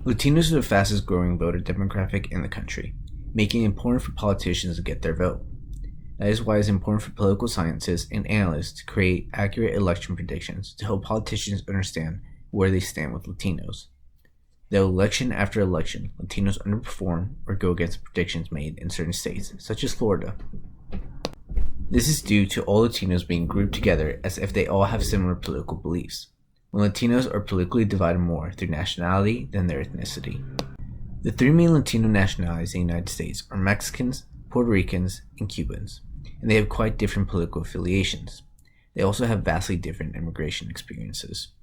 Latinos are the fastest growing voter demographic in the country, making it important for politicians to get their vote. That is why it's important for political scientists and analysts to create accurate election predictions to help politicians understand where they stand with Latinos. Though election after election, Latinos underperform or go against predictions made in certain states, such as Florida. This is due to all Latinos being grouped together as if they all have similar political beliefs, when Latinos are politically divided more through nationality than their ethnicity. The three main Latino nationalities in the United States are Mexicans, Puerto Ricans, and Cubans, and they have quite different political affiliations. They also have vastly different immigration experiences.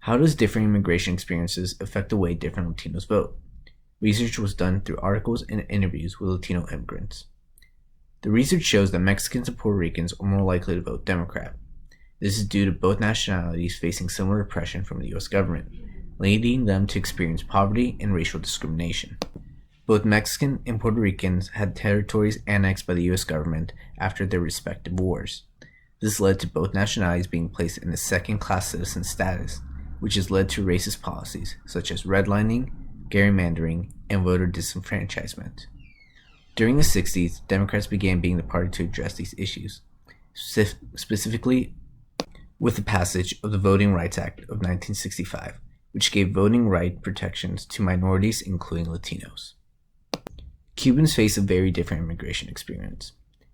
How does different immigration experiences affect the way different Latinos vote? Research was done through articles and interviews with Latino immigrants. The research shows that Mexicans and Puerto Ricans are more likely to vote Democrat. This is due to both nationalities facing similar oppression from the U.S. government, leading them to experience poverty and racial discrimination. Both Mexican and Puerto Ricans had territories annexed by the U.S. government after their respective wars. This led to both nationalities being placed in a second-class citizen status, which has led to racist policies such as redlining, gerrymandering, and voter disenfranchisement. During the 60s, Democrats began being the party to address these issues, specifically with the passage of the Voting Rights Act of 1965, which gave voting right protections to minorities including Latinos. Cubans face a very different immigration experience.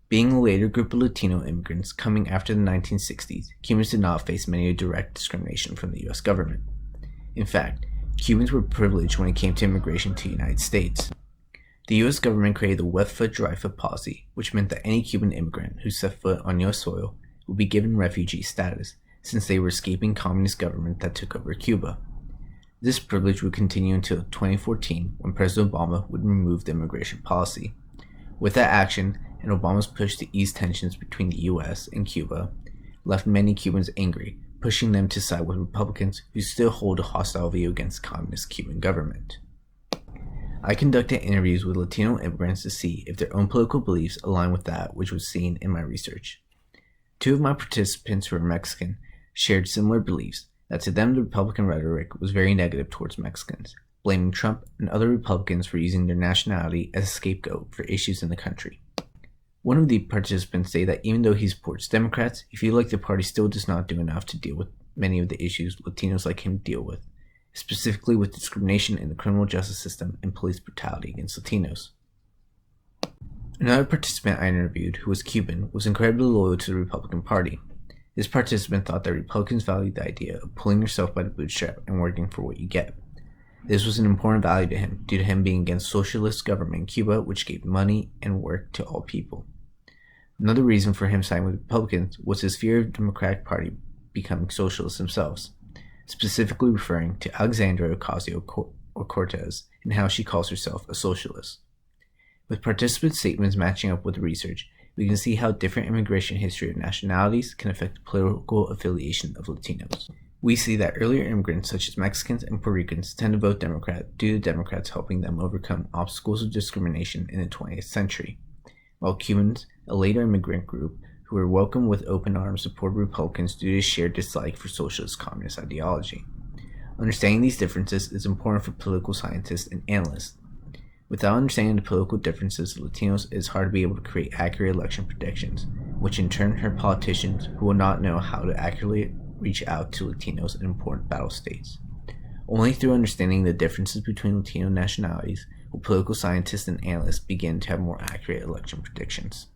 Being a later group of Latino immigrants coming after the 1960s, Cubans did not face many direct discrimination from the U.S. government. In fact, Cubans were privileged when it came to immigration to the United States. The U.S. government created the wet foot, dry foot policy, which meant that any Cuban immigrant who set foot on U.S. soil would be given refugee status, since they were escaping communist government that took over Cuba. This privilege would continue until 2014, when President Obama would remove the immigration policy. With that action, and Obama's push to ease tensions between the U.S. and Cuba, left many Cubans angry, pushing them to side with Republicans who still hold a hostile view against the communist Cuban government. I conducted interviews with Latino immigrants to see if their own political beliefs align with that which was seen in my research. Two of my participants who were Mexican shared similar beliefs that to them the Republican rhetoric was very negative towards Mexicans, blaming Trump and other Republicans for using their nationality as a scapegoat for issues in the country. One of the participants said that even though he supports Democrats, he feels like the party still does not do enough to deal with many of the issues Latinos like him deal with, specifically with discrimination in the criminal justice system and police brutality against Latinos. Another participant I interviewed, who was Cuban, was incredibly loyal to the Republican Party. This participant thought that Republicans valued the idea of pulling yourself by the bootstrap and working for what you get. This was an important value to him due to him being against socialist government in Cuba, which gave money and work to all people. Another reason for him siding with Republicans was his fear of the Democratic Party becoming socialists themselves, specifically referring to Alexandria Ocasio-Cortez and how she calls herself a socialist. With participant statements matching up with the research, we can see how different immigration history of nationalities can affect the political affiliation of Latinos. We see that earlier immigrants such as Mexicans and Puerto Ricans tend to vote Democrat due to Democrats helping them overcome obstacles of discrimination in the 20th century, while Cubans, a later immigrant group who were welcomed with open arms, supported Republicans due to shared dislike for socialist communist ideology. Understanding these differences is important for political scientists and analysts. Without understanding the political differences of Latinos, it is hard to be able to create accurate election predictions, which in turn hurt politicians who will not know how to accurately reach out to Latinos in important battle states. Only through understanding the differences between Latino nationalities will political scientists and analysts begin to have more accurate election predictions.